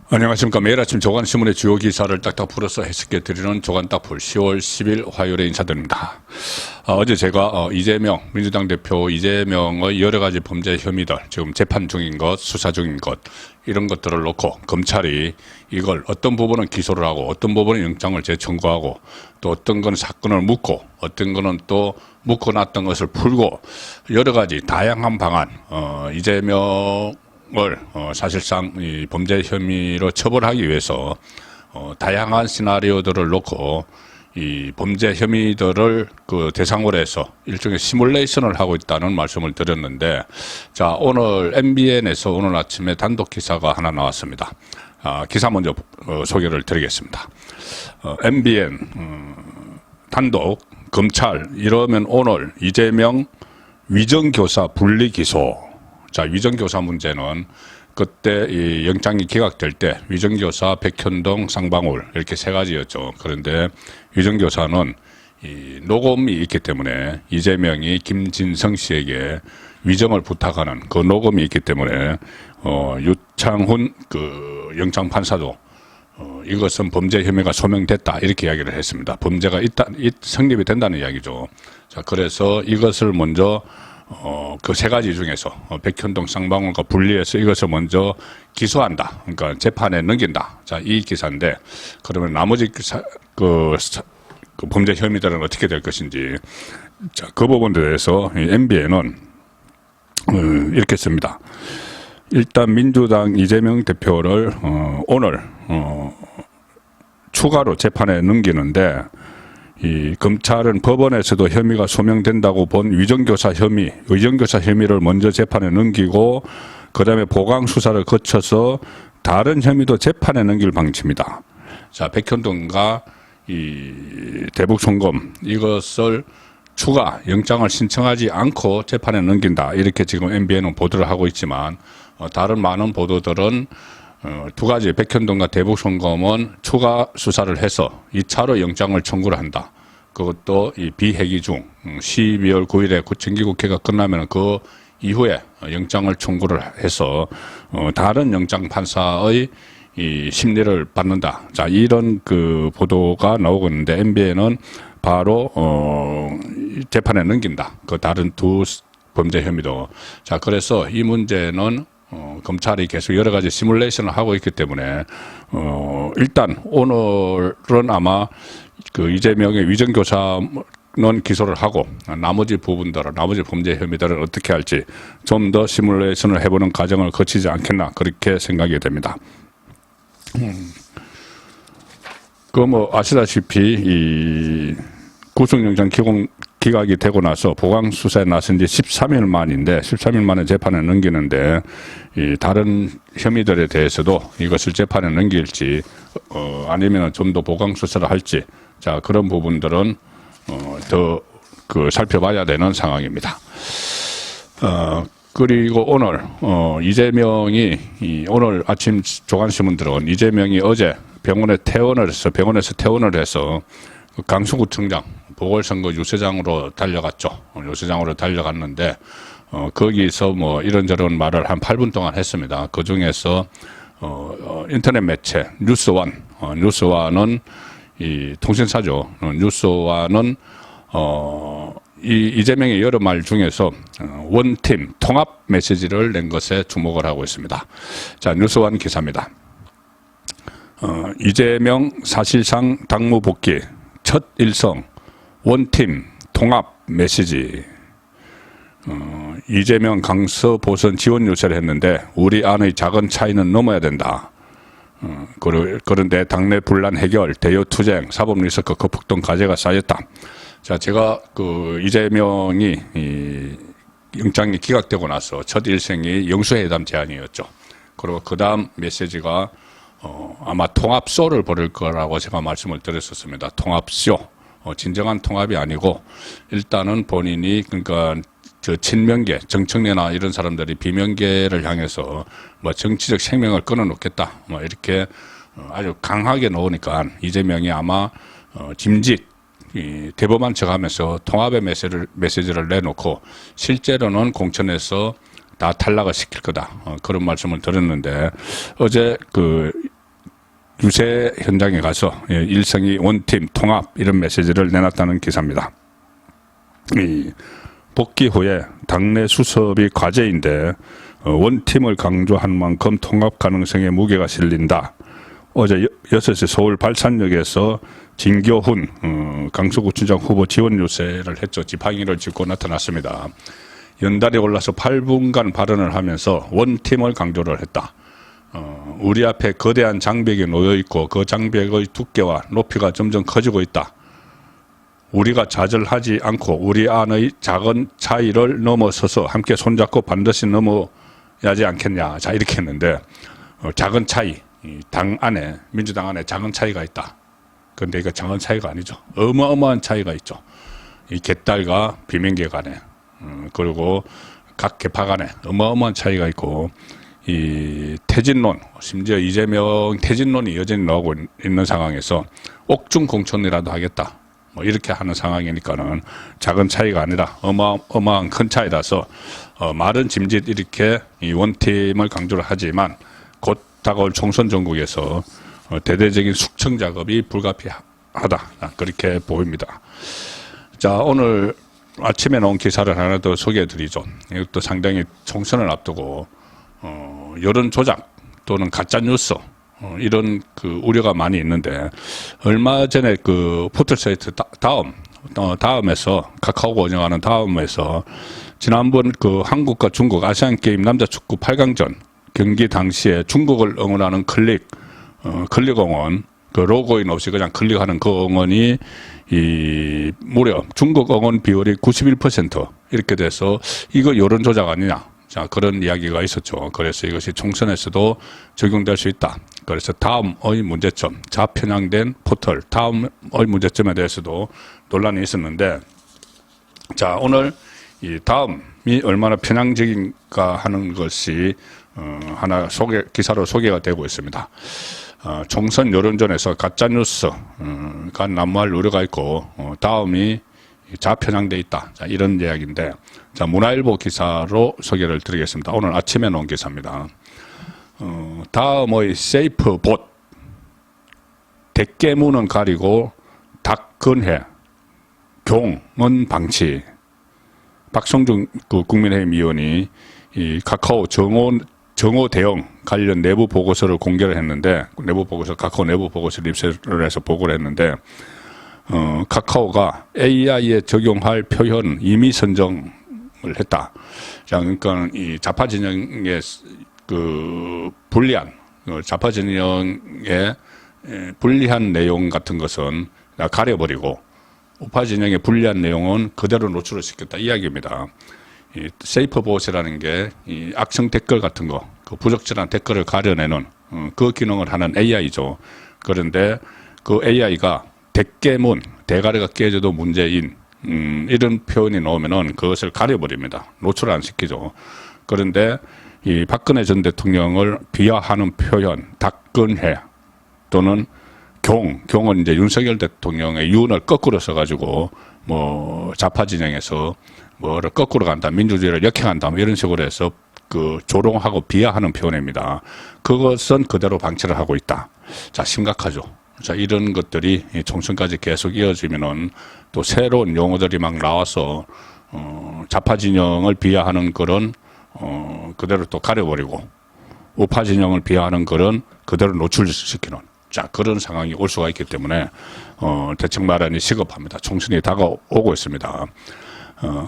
안녕하십니까. 매일 아침 조간신문의 주요 기사를 딱딱 풀어서 해석해 드리는 조간딱풀 10월 10일 화요일에 인사드립니다. 어제 제가 이재명, 민주당 대표 이재명의 여러 가지 범죄 혐의들, 지금 재판 중인 것, 수사 중인 것, 이런 것들을 놓고 검찰이 이걸 어떤 부분은 기소를 하고 어떤 부분은 영장을 재청구하고 또 어떤 건 사건을 묻고 어떤 거는 또 묶어놨던 것을 풀고 여러 가지 다양한 방안, 이재명 사실상 이 범죄 혐의로 처벌하기 위해서 다양한 시나리오들을 놓고 이 범죄 혐의들을 그 대상으로 해서 일종의 시뮬레이션을 하고 있다는 말씀을 드렸는데, 자, 오늘 MBN에서 오늘 아침에 단독 기사가 하나 나왔습니다. 기사 먼저 소개를 드리겠습니다. MBN 단독 검찰 이러면 오늘 이재명 위정교사 분리 기소. 자, 위정교사 문제는 그때 이 영장이 기각될 때 위정교사 백현동 쌍방울 이렇게 세 가지였죠. 그런데 위정교사는 이 녹음이 있기 때문에 이재명이 김진성 씨에게 위정을 부탁하는 그 녹음이 있기 때문에 유창훈 그 영장 판사도 이것은 범죄 혐의가 소명됐다 이렇게 이야기를 했습니다. 범죄가 성립이 된다는 이야기죠. 자, 그래서 이것을 먼저 그 세 가지 중에서 백현동 쌍방울과 분리해서 이것을 먼저 기소한다. 그러니까 재판에 넘긴다. 자, 이 기사인데 그러면 나머지 그 범죄 혐의들은 어떻게 될 것인지, 자, 그 부분에 대해서 MBN은 이렇게 씁니다. 일단 민주당 이재명 대표를 오늘 추가로 재판에 넘기는데, 이 검찰은 법원에서도 혐의가 소명된다고 본 위정교사 혐의를 먼저 재판에 넘기고 그다음에 보강 수사를 거쳐서 다른 혐의도 재판에 넘길 방침이다. 자, 백현동과 이 대북송금 이것을 추가 영장을 신청하지 않고 재판에 넘긴다. 이렇게 지금 MBN은 보도를 하고 있지만 다른 많은 보도들은 두 가지 백현동과 대북송금은 추가 수사를 해서 2차로 영장을 청구를 한다. 그것도 이 비회기 중 12월 9일에 정기국회가 끝나면 그 이후에 영장을 청구를 해서 다른 영장 판사의 이 심리를 받는다. 자, 이런 그 보도가 나오고 있는데 MBN은 바로 재판에 넘긴다. 그 다른 두 범죄 혐의도. 자, 그래서 이 문제는 검찰이 계속 여러 가지 시뮬레이션을 하고 있기 때문에 일단 오늘은 아마 그 이재명의 위정교사는 기소를 하고 나머지 부분들은 나머지 범죄 혐의들을 어떻게 할지 좀 더 시뮬레이션을 해보는 과정을 거치지 않겠나 그렇게 생각이 됩니다. 그 뭐 아시다시피 이 구속영장 기각이 되고 나서 보강 수사에 나선 지 13일 만인데 13일 만에 재판에 넘기는데 이 다른 혐의들에 대해서도 이것을 재판에 넘길지 아니면 좀 더 보강 수사를 할지, 자, 그런 부분들은 더 그 살펴봐야 되는 상황입니다. 그리고 오늘 이재명이 오늘 아침 조간신문들은 이재명이 어제 병원에서 퇴원을 해서 강서구청장 보궐선거 유세장으로 달려갔죠. 유세장으로 달려갔는데 거기서 뭐 이런저런 말을 한 8분 동안 했습니다. 그 중에서 인터넷 매체 뉴스와는 이 통신사죠. 뉴스와는 이재명의 여러 말 중에서 원팀 통합 메시지를 낸 것에 주목을 하고 있습니다. 자, 뉴스완 기사입니다. 이재명 사실상 당무 복귀 첫 일성 원팀 통합 메시지. 이재명 강서 보선 지원 요새를 했는데 우리 안의 작은 차이는 넘어야 된다. 그런데 당내 분란 해결, 대여 투쟁, 사법 리스크 극복 등 과제가 쌓였다. 자, 제가 그 이재명이 이 영장이 기각되고 나서 첫 일성이 영수회담 제안이었죠. 그리고 그 다음 메시지가 아마 통합쇼를 벌일 거라고 제가 말씀을 드렸었습니다. 통합쇼. 진정한 통합이 아니고 일단은 본인이 그러니까 저 친명계, 정청래나 이런 사람들이 비명계를 향해서 뭐 정치적 생명을 끊어놓겠다. 뭐 이렇게 아주 강하게 놓으니까 이재명이 아마 짐짓 대범한 척하면서 통합의 메시지를 내놓고 실제로는 공천에서 다 탈락을 시킬 거다. 그런 말씀을 드렸는데 어제 그 유세 현장에 가서 일성이 원팀 통합 이런 메시지를 내놨다는 기사입니다. 이 복귀 후에 당내 수습이 과제인데 원팀을 강조한 만큼 통합 가능성에 무게가 실린다. 어제 6시 서울 발산역에서 진교훈 강서구청장 후보 지원 유세를 했죠. 지팡이를 짚고 나타났습니다. 연달에 올라서 8분간 발언을 하면서 원팀을 강조를 했다. 우리 앞에 거대한 장벽이 놓여 있고 그 장벽의 두께와 높이가 점점 커지고 있다. 우리가 좌절하지 않고 우리 안의 작은 차이를 넘어서서 함께 손잡고 반드시 넘어야지 않겠냐. 자, 이렇게 했는데 작은 차이, 당 안에 민주당 안에 작은 차이가 있다. 그런데 이거 작은 차이가 아니죠. 어마어마한 차이가 있죠. 이 개딸과 비명계 간에 그리고 각 개파 간에 어마어마한 차이가 있고 이 퇴진론, 심지어 이재명 퇴진론이 여전히 나오고 있는 상황에서 옥중 공천이라도 하겠다. 뭐 이렇게 하는 상황이니까는 작은 차이가 아니라 어마어마한 큰 차이라서 말은 짐짓 이렇게 이 원팀을 강조를 하지만 곧 다가올 총선 전국에서 대대적인 숙청 작업이 불가피하다. 그렇게 보입니다. 자, 오늘 아침에 나온 기사를 하나 더 소개해 드리죠. 이것도 상당히 총선을 앞두고 여론 조작 또는 가짜 뉴스 이런 그 우려가 많이 있는데 얼마 전에 그 포털 사이트 다음에서 카카오가 운영하는 다음에서 지난번 그 한국과 중국 아시안 게임 남자 축구 8강전 경기 당시에 중국을 응원하는 클릭 응원 그 로고인 없이 그냥 클릭하는 그 응원이 이 무려 중국 응원 비율이 91% 이렇게 돼서 이거 여론 조작 아니냐. 자, 그런 이야기가 있었죠. 그래서 이것이 총선에서도 적용될 수 있다. 그래서 다음의 문제점, 좌편향된 포털, 다음의 문제점에 대해서도 논란이 있었는데, 자, 오늘 이 다음이 얼마나 편향적인가 하는 것이 하나 기사로 소개가 되고 있습니다. 총선 여론전에서 가짜뉴스가 난무할 우려가 있고, 다음이 좌편향돼 있다. 자, 이런 이야기인데, 자, 문화일보 기사로 소개를 드리겠습니다. 오늘 아침에 나온 기사입니다. 다음의 세이프 봇, 대깨문은 가리고 닭근해, 경은 방치. 박성중 그 국민의힘 의원이 이 카카오 정오 대응 관련 내부 보고서를 공개를 했는데, 카카오 내부 보고서를 입수를 해서 보고를 했는데, 카카오가 AI에 적용할 표현 임의 선정을 했다. 자, 그러니까 이 좌파 진영의 그 불리한, 좌파 진영의 불리한 내용 같은 것은 가려버리고 우파 진영의 불리한 내용은 그대로 노출을 시켰다. 이야기입니다. 이 세이프봇이라는 게 이 악성 댓글 같은 거, 그 부적절한 댓글을 가려내는 그 기능을 하는 AI죠. 그런데 그 AI가 대깨문, 대가리가 깨져도 문제인 이런 표현이 나오면은 그것을 가려버립니다. 노출 안 시키죠. 그런데 이 박근혜 전 대통령을 비하하는 표현, 닭근해 또는 경은 이제 윤석열 대통령의 윤을 거꾸로 써가지고 뭐 좌파 진영에서 뭐를 거꾸로 간다, 민주주의를 역행한다, 뭐 이런 식으로 해서 그 조롱하고 비하하는 표현입니다. 그것은 그대로 방치를 하고 있다. 자, 심각하죠. 자, 이런 것들이 총선까지 계속 이어지면은 또 새로운 용어들이 막 나와서 좌파 진영을 비하하는 그런 그대로 또 가려버리고 우파 진영을 비하하는 그런 그대로 노출시키는 자, 그런 상황이 올 수가 있기 때문에 대책 마련이 시급합니다. 총선이 다가오고 있습니다.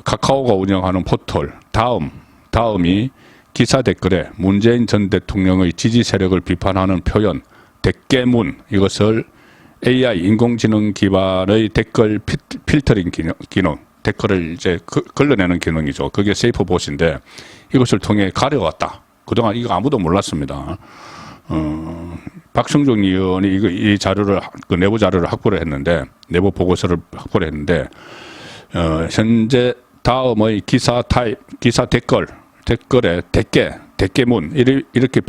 카카오가 운영하는 포털 다음이 기사 댓글에 문재인 전 대통령의 지지 세력을 비판하는 표현 대깨문 이것을 AI 인공지능 기반의 댓글 필터링 기능 댓글을 이제 걸러내는 기능이죠. 그게 세이프봇인데 이것을 통해 가려왔다. 그동안 이거 아무도 몰랐습니다. 박성중 의원이 이 자료를 그 내부 자료를 확보를 했는데 내부 보고서를 확보를 했는데 현재 다음의 기사 댓글에 대깨문 이렇게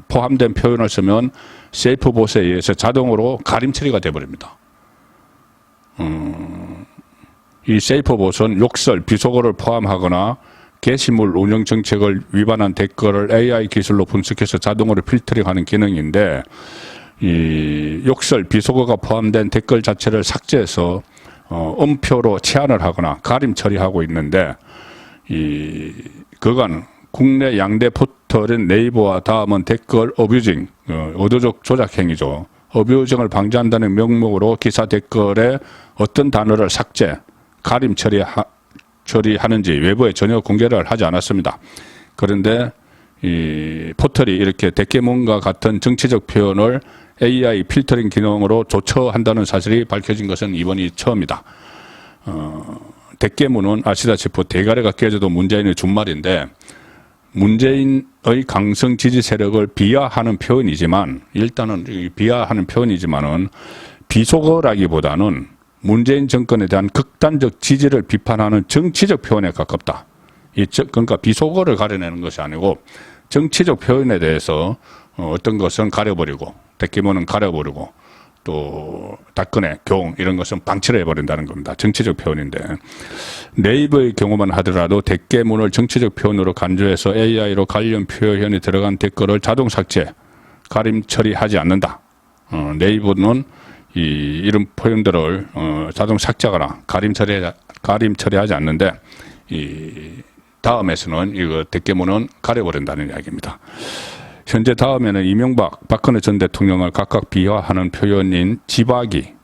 포함된 표현을 쓰면 세이프봇에 의해서 자동으로 가림 처리가 되어버립니다. 이 세이프봇은 욕설, 비속어를 포함하거나 게시물 운영 정책을 위반한 댓글을 AI 기술로 분석해서 자동으로 필터링하는 기능인데 이 욕설, 비속어가 포함된 댓글 자체를 삭제해서 음표로 체안을 하거나 가림 처리하고 있는데 그간 국내 양대 포털인 네이버와 다음은 댓글 어뷰징, 의도적 조작 행위죠. 어뷰징을 방지한다는 명목으로 기사 댓글에 어떤 단어를 삭제, 가림 처리하는지 외부에 전혀 공개를 하지 않았습니다. 그런데 이 포털이 이렇게 데케몬과 같은 정치적 표현을 AI 필터링 기능으로 조처한다는 사실이 밝혀진 것은 이번이 처음이다. 데케몬은 아시다시피 대가리가 깨져도 문재인의 준말인데 문재인의 강성 지지 세력을 비하하는 표현이지만 일단은 비하하는 표현이지만은 비속어라기보다는 문재인 정권에 대한 극단적 지지를 비판하는 정치적 표현에 가깝다. 그러니까 비속어를 가려내는 것이 아니고 정치적 표현에 대해서 어떤 것은 가려버리고 데케몬은 가려버리고 또 닥근의 경 이런 것은 방치를 해버린다는 겁니다. 정치적 표현인데 네이버의 경우만 하더라도 데케몬을 정치적 표현으로 간주해서 AI로 관련 표현이 들어간 댓글을 자동 삭제, 가림 처리하지 않는다. 네이버는 이런 표현들을 자동 삭제하거나 가림 처리하지 않는데 다음에서는 이거 데케몬은 가려버린다는 이야기입니다. 현재 다음에는 이명박, 박근혜 전 대통령을 각각 비하하는 표현인 지박이,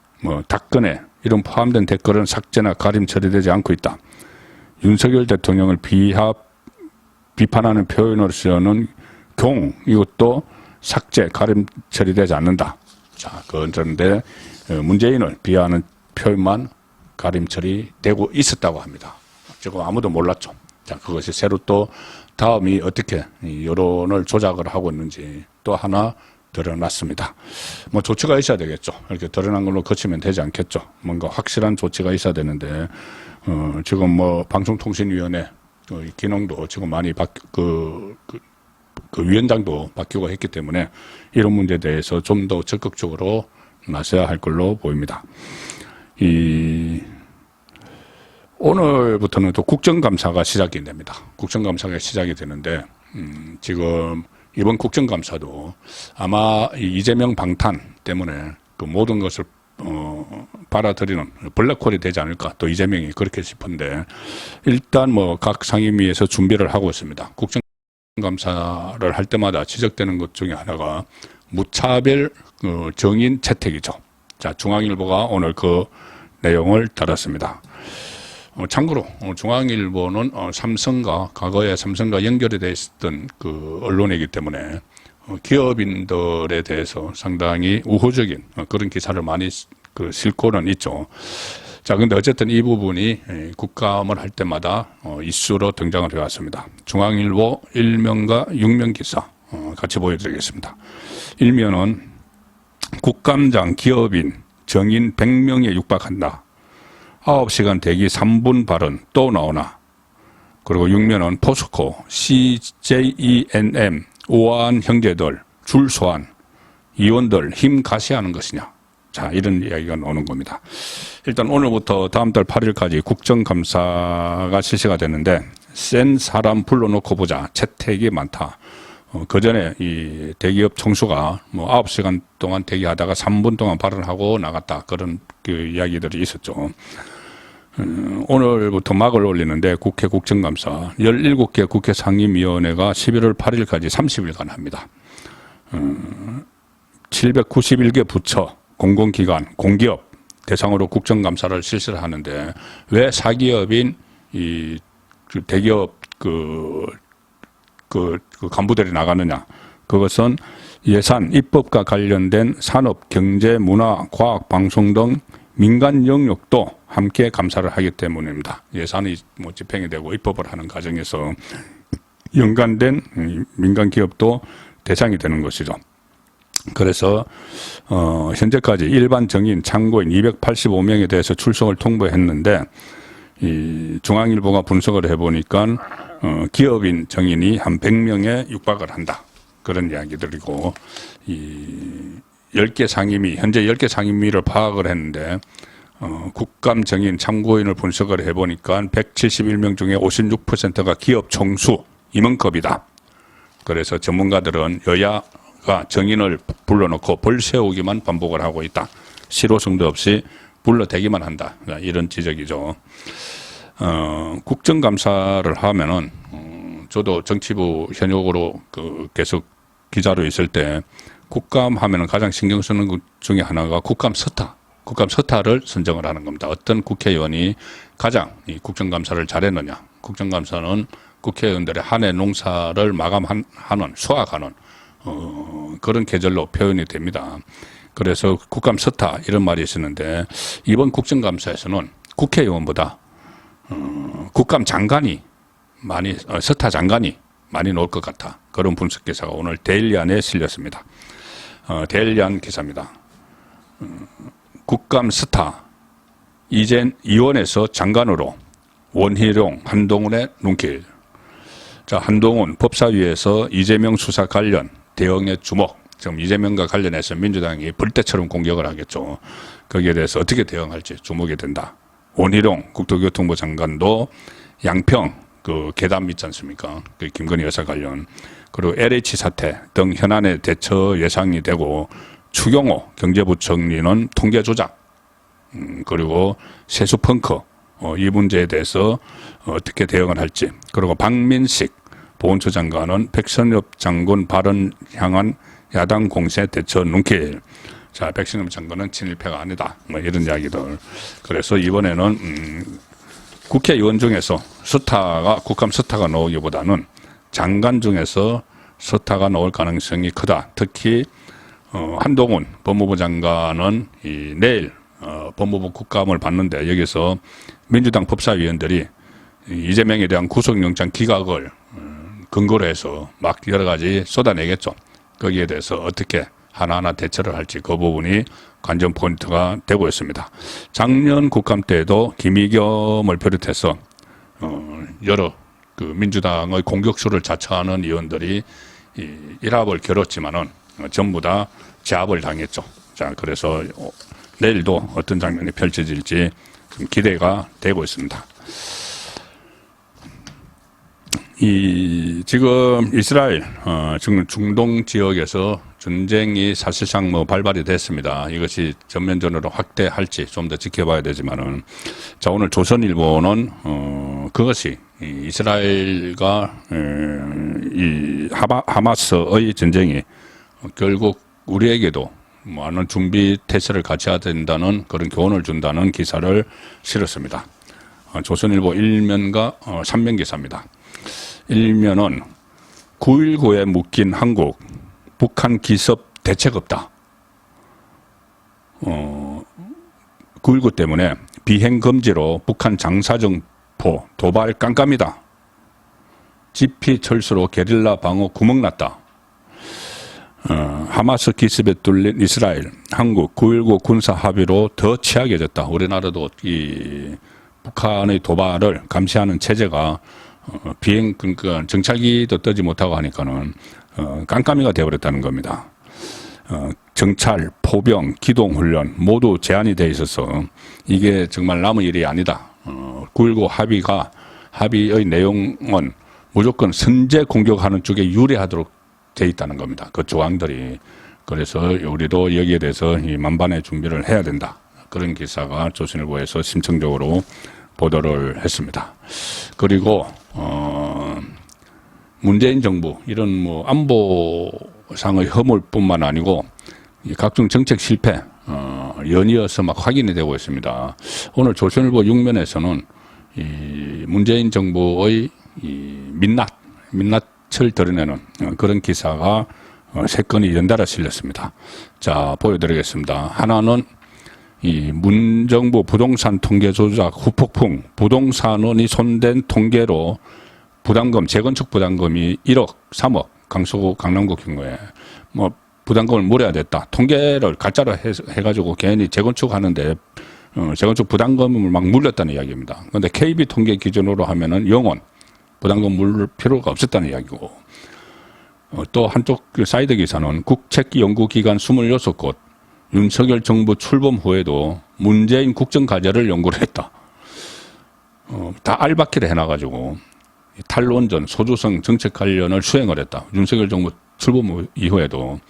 닥근혜 이런 포함된 댓글은 삭제나 가림 처리되지 않고 있다. 윤석열 대통령을 비판하는 표현으로서는 경 이것도 삭제, 가림 처리되지 않는다. 자, 그런데 문재인을 비하하는 표현만 가림 처리되고 있었다고 합니다. 지금 아무도 몰랐죠. 자, 그것이 새로 또 다음이 어떻게 여론을 조작을 하고 있는지 또 하나 드러났습니다. 조치가 있어야 되겠죠. 이렇게 드러난 걸로 그치면 되지 않겠죠. 뭔가 확실한 조치가 있어야 되는데, 지금 방송통신위원회 기능도 지금 많이 그 위원장도 바뀌고 했기 때문에 이런 문제에 대해서 좀 더 적극적으로 나서야 할 걸로 보입니다. 오늘부터는 또 국정감사가 시작이 됩니다. 국정감사가 시작이 되는데, 지금 이번 국정감사도 아마 이재명 방탄 때문에 그 모든 것을, 받아들이는 블랙홀이 되지 않을까. 또 이재명이 그렇게 싶은데, 일단 각 상임위에서 준비를 하고 있습니다. 국정감사를 할 때마다 지적되는 것 중에 하나가 무차별 정인 채택이죠. 자, 중앙일보가 오늘 그 내용을 다뤘습니다. 참고로 중앙일보는 과거에 삼성과 연결이 되어 있었던 그 언론이기 때문에 기업인들에 대해서 상당히 우호적인 그런 기사를 많이 싣고는 있죠. 자, 근데 어쨌든 이 부분이 국감을 할 때마다 이슈로 등장을 해왔습니다. 중앙일보 1면과 6면 기사 같이 보여드리겠습니다. 1면은 국감장 기업인 정인 100명에 육박한다. 9시간 대기 3분 발언 또 나오나. 그리고 6면은 포스코, CJENM, 우아한 형제들, 줄 소환, 의원들 힘 가시하는 것이냐. 자, 이런 이야기가 나오는 겁니다. 일단 오늘부터 다음 달 8일까지 국정감사가 실시가 되는데 센 사람 불러놓고 보자. 채택이 많다. 그 전에 이 대기업 총수가 9시간 동안 대기하다가 3분 동안 발언하고 나갔다. 그런 그 이야기들이 있었죠. 오늘부터 막을 올리는데 국회 국정감사 17개 국회 상임위원회가 11월 8일까지 30일간 합니다. 791개 부처, 공공기관, 공기업 대상으로 국정감사를 실시를 하는데 왜 사기업인 이 대기업 그 간부들이 나가느냐. 그것은 예산, 입법과 관련된 산업, 경제, 문화, 과학, 방송 등 민간 영역도 함께 감사를 하기 때문입니다. 예산이 집행이 되고 입법을 하는 과정에서 연관된 민간 기업도 대상이 되는 것이죠. 그래서 현재까지 일반 정인, 참고인 285명에 대해서 출석을 통보했는데 이 중앙일보가 분석을 해보니까 기업인 정인이 한 100명에 육박을 한다. 그런 이야기들이고, 10개 상임위, 현재 10개 상임위를 파악을 했는데, 국감 정인 참고인을 분석을 해보니까 171명 중에 56%가 기업 총수 임원급이다. 그래서 전문가들은 여야 검사가 정인을 불러놓고 벌 세우기만 반복을 하고 있다. 실효성도 없이 불러대기만 한다. 이런 지적이죠. 국정감사를 하면은 저도 정치부 현역으로 계속 기자로 있을 때 국감 하면은 가장 신경 쓰는 것 중에 하나가 국감 서타. 국감 서타를 선정을 하는 겁니다. 어떤 국회의원이 가장 이 국정감사를 잘했느냐. 국정감사는 국회의원들의 한 해 농사를 마감하는, 수확하는 그런 계절로 표현이 됩니다. 그래서 국감 서타 이런 말이 있었는데 이번 국정감사에서는 국회의원보다 국감 장관이 많이 서타 장관이 많이 나올 것 같아. 그런 분석 기사가 오늘 데일리안에 실렸습니다. 데일리안 기사입니다. 국감 스타 이젠 의원에서 장관으로 원희룡, 한동훈의 눈길. 자, 한동훈 법사위에서 이재명 수사 관련 대응에 주목. 지금 이재명과 관련해서 민주당이 불때처럼 공격을 하겠죠. 거기에 대해서 어떻게 대응할지 주목이 된다. 원희룡 국토교통부 장관도 양평 계담 있지 않습니까? 김건희 여사 관련 그리고 LH 사태 등 현안의 대처 예상이 되고 추경호 경제부총리는 통계 조작 그리고 세수 펑크 이 문제에 대해서 어떻게 대응을 할지 그리고 박민식 보훈처 장관은 백선엽 장군 발언 향한 야당 공세 대처 눈길. 자, 백선엽 장관은 친일파가 아니다. 뭐 이런 이야기들. 그래서 이번에는 국회의원 중에서 국감 스타가 나오기보다는 장관 중에서 스타가 나올 가능성이 크다. 특히 한동훈 법무부 장관은 내일 법무부 국감을 받는데 여기서 민주당 법사위원들이 이재명에 대한 구속영장 기각을 근거로 해서 막 여러 가지 쏟아내겠죠. 거기에 대해서 어떻게 하나하나 대처를 할지 그 부분이 관전 포인트가 되고 있습니다. 작년 국감 때에도 김의겸을 비롯해서 여러 민주당의 공격수를 자처하는 의원들이 일합을 겨뤘지만은 전부 다 제압을 당했죠. 자, 그래서 내일도 어떤 장면이 펼쳐질지 좀 기대가 되고 있습니다. 지금 이스라엘 지금 중동 지역에서 전쟁이 사실상 발발이 됐습니다. 이것이 전면전으로 확대할지 좀 더 지켜봐야 되지만은 자, 오늘 조선일보는 그것이 이스라엘과 이 하마스의 전쟁이 결국 우리에게도 많은 준비 태세를 갖춰야 된다는 그런 교훈을 준다는 기사를 실었습니다. 조선일보 1면과 3면 기사입니다. 1면은 9.19에 묶인 한국, 북한 기습 대책 없다. 9.19 때문에 비행 금지로 북한 장사정포 도발 깜깜이다. 지피 철수로 게릴라 방어 구멍났다. 하마스 기습에 뚫린 이스라엘, 한국 9.19 군사 합의로 더 취약해졌다. 우리나라도 이 북한의 도발을 감시하는 체제가 비행 그러니까 정찰기도 뜨지 못하고 하니까는 깜깜이가 되어버렸다는 겁니다. 정찰, 포병, 기동 훈련 모두 제한이 돼 있어서 이게 정말 남의 일이 아니다. 9.19 합의의 내용은 무조건 선제 공격하는 쪽에 유리하도록 돼 있다는 겁니다. 그 조항들이. 그래서 우리도 여기에 대해서 이 만반의 준비를 해야 된다. 그런 기사가 조선일보에서 심층적으로 보도를 했습니다. 그리고 문재인 정부 이런 안보상의 허물뿐만 아니고 각종 정책 실패 연이어서 막 확인이 되고 있습니다. 오늘 조선일보 6면에서는 이 문재인 정부의 이 민낯을 드러내는 그런 기사가 3건이 연달아 실렸습니다. 자, 보여드리겠습니다. 하나는 이 문정부 부동산 통계 조작 후폭풍, 부동산원이 손댄 통계로 부담금, 재건축 부담금이 1억, 3억, 강서구, 강남구 경우에 부담금을 물어야 됐다. 통계를 가짜로 해가지고 괜히 재건축하는데 재건축 부담금을 막 물렸다는 이야기입니다. 그런데 KB 통계 기준으로 하면은 영원 부담금 물을 필요가 없었다는 이야기고, 또 한쪽 사이드 기사는 국책연구기관 26곳 윤석열 정부 출범 후에도 문재인 국정과제를 연구를 했다. 다 알바키를 해놔가지고 탈원전, 소주성 정책 관련을 수행을 했다. 윤석열 정부 출범 이후에도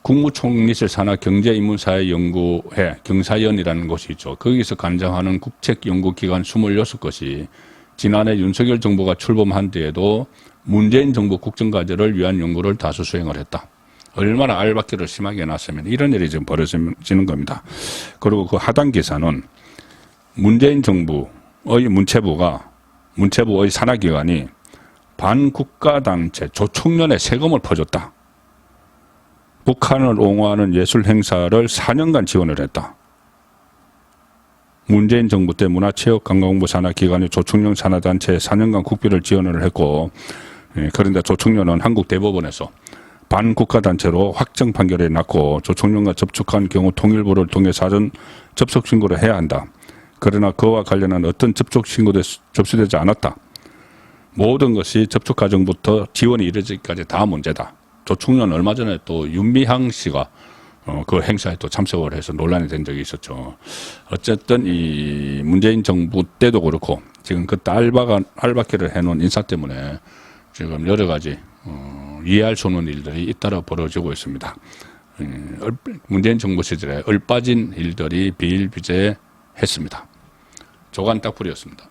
국무총리실 산하 경제인문사회연구회 경사연이라는 곳이 있죠. 거기서 관장하는 국책연구기관 26곳이 지난해 윤석열 정부가 출범한 뒤에도 문재인 정부 국정과제를 위한 연구를 다수 수행을 했다. 얼마나 알박기를 심하게 해놨으면 이런 일이 지금 벌어지는 겁니다. 그리고 그 하단 기사는 문재인 정부의 문체부의 산하기관이 반국가단체 조총련에 세금을 퍼줬다. 북한을 옹호하는 예술 행사를 4년간 지원을 했다. 문재인 정부 때 문화체육관광부 산하기관이 조총련 산하단체에 4년간 국비를 지원을 했고, 그런데 조총련은 한국 대법원에서 반국가단체로 확정 판결이 났고 조총련과 접촉한 경우 통일부를 통해 사전 접속 신고를 해야 한다. 그러나 그와 관련한 어떤 접촉 신고도 접수되지 않았다. 모든 것이 접촉 과정부터 지원이 이루어지기까지 다 문제다. 조총련 얼마 전에 또 윤미향 씨가 그 행사에 또 참석을 해서 논란이 된 적이 있었죠. 어쨌든 이 문재인 정부 때도 그렇고 지금 그때 알박기를 해놓은 인사 때문에 지금 여러 가지 이해할 수 없는 일들이 잇따라 벌어지고 있습니다. 문재인 정부 시절에 얼빠진 일들이 비일비재했습니다. 조간 딱풀이었습니다.